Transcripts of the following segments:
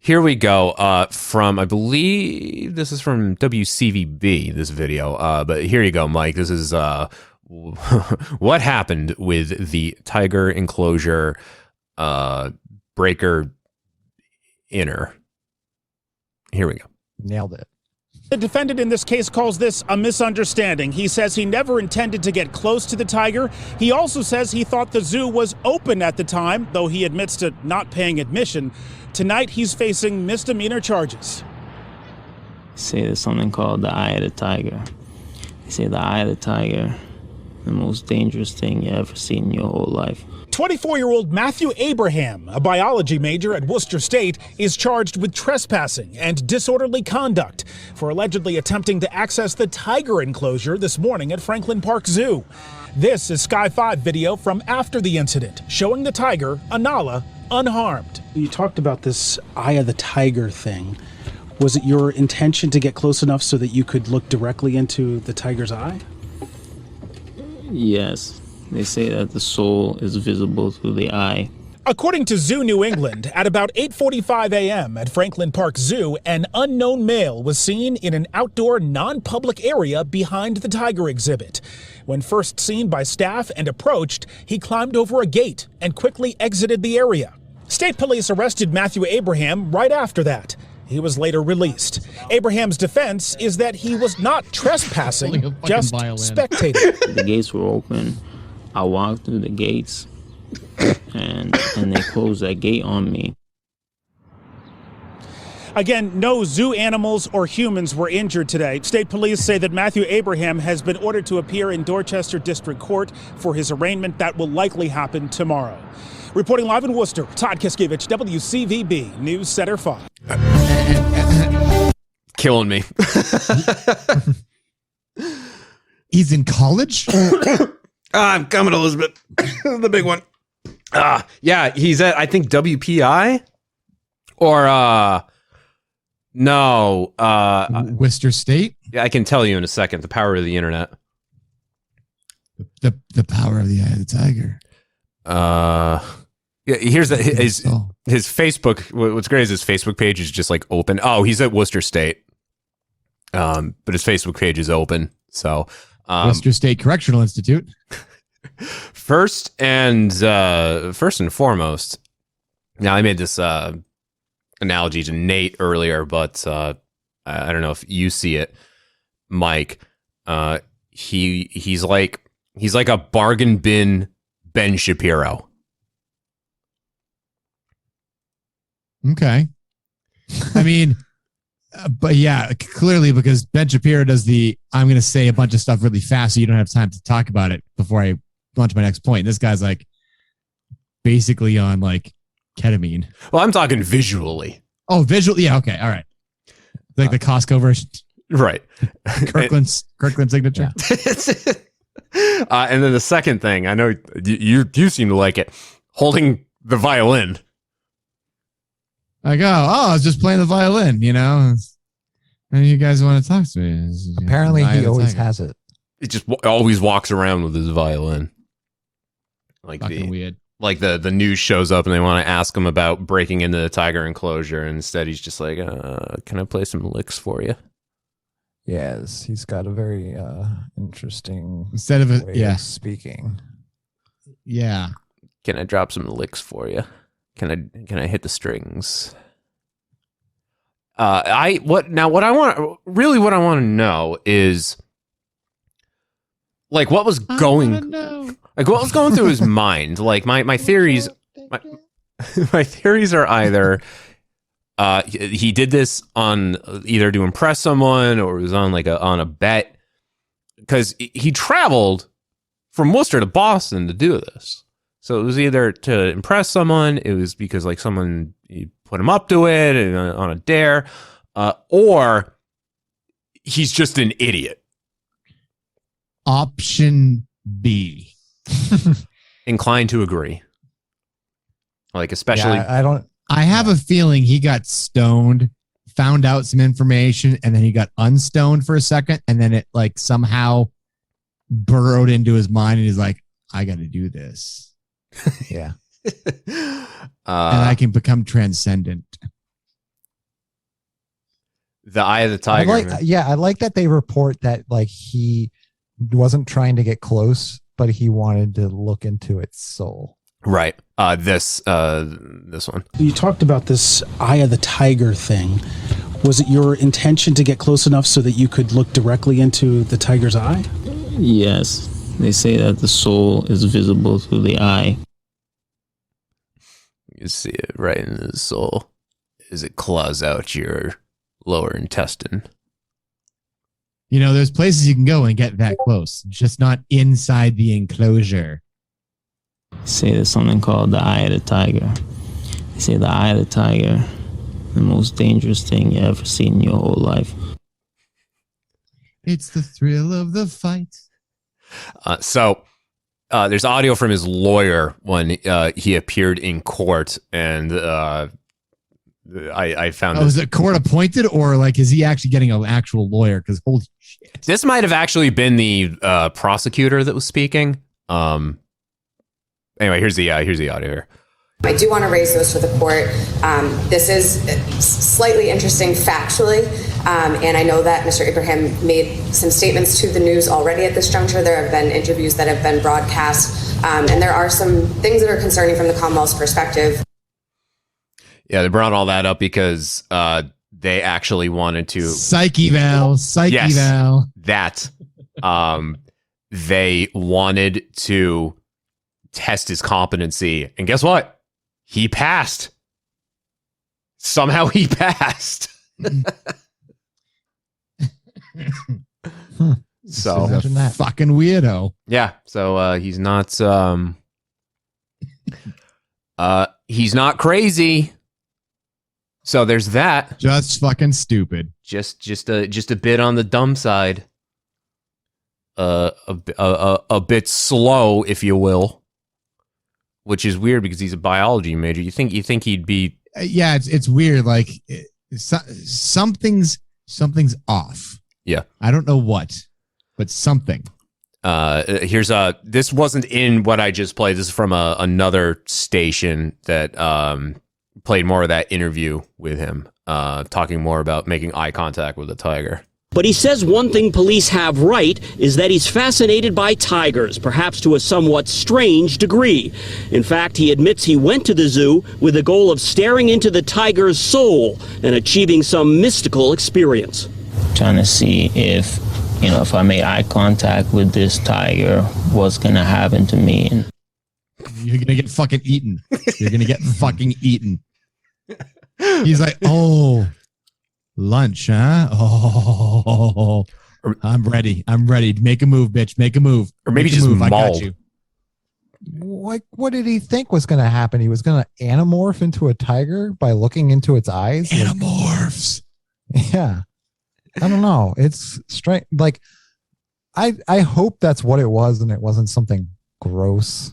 Here we go. From, I believe this is from WCVB, this video. But here you go, Mike. This is what happened with the tiger enclosure breaker inner. Here we go. Nailed it. The defendant in this case calls this a misunderstanding. He says he never intended to get close to the tiger. He also says he thought the zoo was open at the time, though he admits to not paying admission. Tonight, he's facing misdemeanor charges. They say there's something called the eye of the tiger. They say the eye of the tiger, the most dangerous thing you ever seen in your whole life. 24-year-old Matthew Abraham, a biology major at Worcester State, is charged with trespassing and disorderly conduct for allegedly attempting to access the tiger enclosure this morning at Franklin Park Zoo. This is Sky 5 video from after the incident, showing the tiger, Anala, unharmed. You talked about this eye of the tiger thing. Was it your intention to get close enough so that you could look directly into the tiger's eye? Yes. They say that the soul is visible through the eye. According to Zoo New England, at about 8:45 a.m. at Franklin Park Zoo, an unknown male was seen in an outdoor, non-public area behind the tiger exhibit. When first seen by staff and approached, he climbed over a gate and quickly exited the area. State police arrested Matthew Abraham right after that. He was later released. Abraham's defense is that he was not trespassing, just spectating. The gates were open. I walked through the gates, and they closed that gate on me. Again, no zoo animals or humans were injured today. State police say that Matthew Abraham has been ordered to appear in Dorchester District Court for his arraignment. That will likely happen tomorrow. Reporting live in Worcester, Todd Kiskiewicz, WCVB News Center 5. Killing me. He's in college? I'm coming, Elizabeth. The big one. Yeah, he's at, I think, WPI or no, Worcester State? Yeah, I can tell you in a second. The power of the internet. The power of the eye of the tiger. Yeah, here's his Facebook. What's great is his Facebook page is just like open. Oh, he's at Worcester State. But his Facebook page is open. So Worcester State Correctional Institute. First and foremost. Now I made this analogy to Nate earlier, but I don't know if you see it, Mike. He's like a bargain bin Ben Shapiro. Okay. I mean, but yeah, clearly because Ben Shapiro does I'm going to say a bunch of stuff really fast so you don't have time to talk about it before I launch my next point. This guy's like basically on like ketamine. Well, I'm talking visually. Oh, visual. Yeah. Okay. All right. Like the Costco version. Right. Kirkland signature. Yeah. And then the second thing, I know you seem to like it, holding the violin. I go, I was just playing the violin, and you guys want to talk to me. Apparently he always has it. He just always walks around with his violin. Like weird. Like the news shows up and they want to ask him about breaking into the tiger enclosure. And instead he's just like, can I play some licks for you? Yes, he's got a very interesting way of speaking. Yeah. Can I drop some licks for you? Can I hit the strings? What I want to know is like what was going through his mind. Like my theories my theories are either he did this on either to impress someone or it was on on a bet, because he traveled from Worcester to Boston to do this. So it was either to impress someone, it was because like someone put him up to it and on a dare, or he's just an idiot. Option B. Inclined to agree. Like especially, yeah, I have a feeling he got stoned, found out some information, and then he got unstoned for a second, and then it like somehow burrowed into his mind, and he's like, I got to do this. Yeah. And I can become transcendent. The eye of the tiger. I like that they report that like he wasn't trying to get close, but he wanted to look into its soul. Right. This one. You talked about this eye of the tiger thing. Was it your intention to get close enough so that you could look directly into the tiger's eye? Yes. They say that the soul is visible through the eye. You see it right in the soul as it claws out your lower intestine. You know, there's places you can go and get that close, just not inside the enclosure. They say there's something called the eye of the tiger. They say the eye of the tiger, the most dangerous thing you ever seen in your whole life. It's the thrill of the fight. So there's audio from his lawyer when he appeared in court, and I found. Oh, is it court appointed, or like is he actually getting an actual lawyer? Because holy shit, this might have actually been the prosecutor that was speaking. Anyway, here's the audio here. I do want to raise those to the court. This is slightly interesting factually, and I know that Mr. Abraham made some statements to the news already at this juncture. There have been interviews that have been broadcast, and there are some things that are concerning from the Commonwealth's perspective. Yeah, they brought all that up because they actually wanted to... Psych eval. That. They wanted to test his competency. And guess what? He passed. Somehow he passed. So imagine that. Fucking weirdo. Yeah. So he's not he's not crazy. So there's that. Just fucking stupid. Just a bit on the dumb side. A bit slow, if you will. Which is weird because he's a biology major. You think he'd be? Yeah, it's weird. Like something's off. Yeah, I don't know what, but something. Here's this wasn't in what I just played. This is from another station that played more of that interview with him, talking more about making eye contact with the tiger. But he says one thing police have right is that he's fascinated by tigers, perhaps to a somewhat strange degree. In fact, he admits he went to the zoo with the goal of staring into the tiger's soul and achieving some mystical experience. Trying to see if I made eye contact with this tiger, what's going to happen to me. And you're going to get fucking eaten. You're going to get fucking eaten. He's like, oh... lunch, huh? Oh, I'm ready. Make a move, bitch. Make a move. Or maybe just move. I got mauled. you. What did he think was going to happen? He was going to anamorph into a tiger by looking into its eyes? Anamorphs. Yeah. I don't know. It's strange. Like, I hope that's what it was and it wasn't something gross.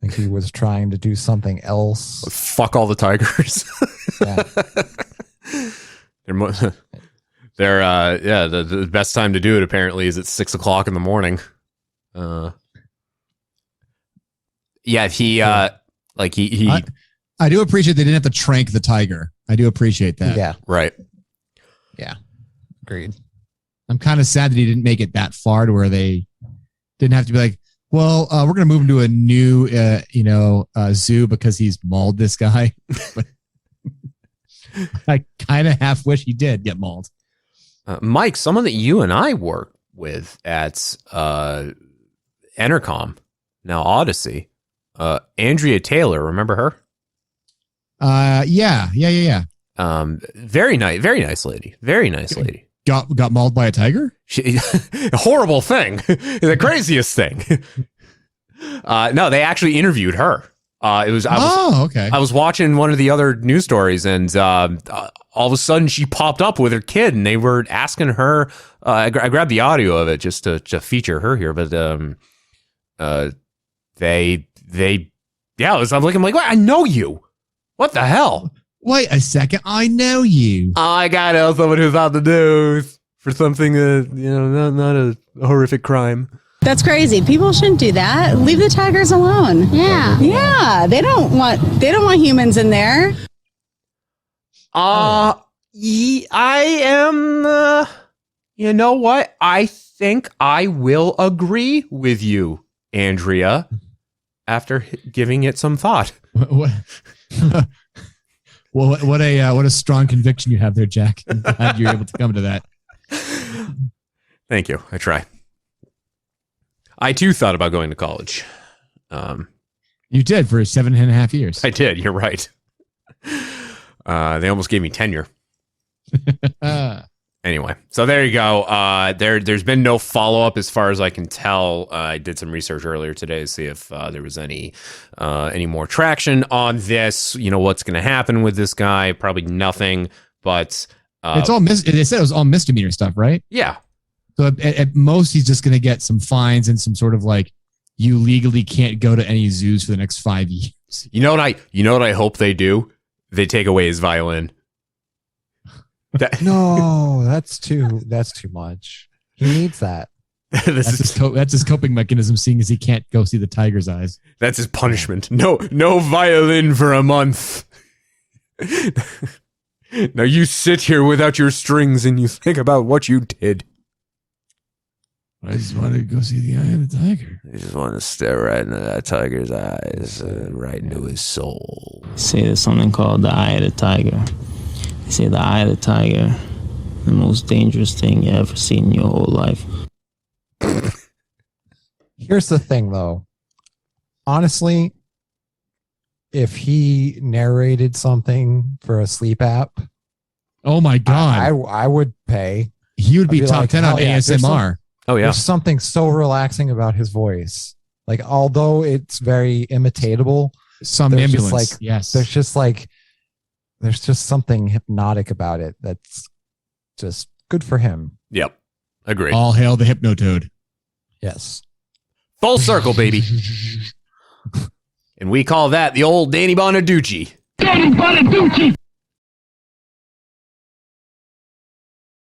Like he was trying to do something else. Fuck all the tigers. Yeah. The best time to do it apparently is at 6 o'clock in the morning. He I do appreciate they didn't have to trank the tiger. I do appreciate that. Yeah. Right. Yeah. Agreed. I'm kind of sad that he didn't make it that far to where they didn't have to be like, well, we're going to move him to a new, zoo because he's mauled this guy. I kind of half wish he did get mauled. Mike, someone that you and I work with at Entercom, now Odyssey, Andrea Taylor, remember her? Yeah. Very nice lady. Very nice lady. Got mauled by a tiger? Horrible thing. The craziest thing. No, they actually interviewed her. Okay. I was watching one of the other news stories, and all of a sudden she popped up with her kid, and they were asking her. I grabbed the audio of it just to feature her here, but I'm like, what? I know you. What the hell? Wait a second, I know you. I gotta know someone who's on the news for something not a horrific crime. That's crazy. People shouldn't do that. Leave the tigers alone. Yeah. They don't want humans in there. I am. You know what? I think I will agree with you, Andrea, after giving it some thought. What? Well, what a strong conviction you have there, Jack. I'm glad you're able to come to that. Thank you. I try. I too thought about going to college. You did for 7.5 years. I did. You're right. They almost gave me tenure. Anyway, so there you go. There's been no follow up as far as I can tell. I did some research earlier today to see if there was any more traction on this. You know, what's going to happen with this guy? Probably nothing. But it's all they said it was all misdemeanor stuff, right? Yeah. So at most, he's just going to get some fines and some sort of like, you legally can't go to any zoos for the next 5 years. You know what I hope they do? They take away his violin. No, that's too much. He needs that. That's his coping mechanism, seeing as he can't go see the tiger's eyes. That's his punishment. No violin for a month. Now you sit here without your strings and you think about what you did. I just wanted to go see the eye of the tiger. I just want to stare right into that tiger's eyes, right into his soul. They say there's something called the eye of the tiger. They say the eye of the tiger, the most dangerous thing you ever seen in your whole life. Here's the thing, though. Honestly, if he narrated something for a sleep app, oh my God, I would pay. He would be top like, 10 on ASMR. Oh yeah, there's something so relaxing about his voice. Like, although it's very imitatable, somnambulance. Like, yes, there's just something hypnotic about it. That's just good for him. Yep, agree. All hail the Hypnotoad. Yes, full circle, baby. And we call that the old Danny Bonaducci. Danny Bonaducci.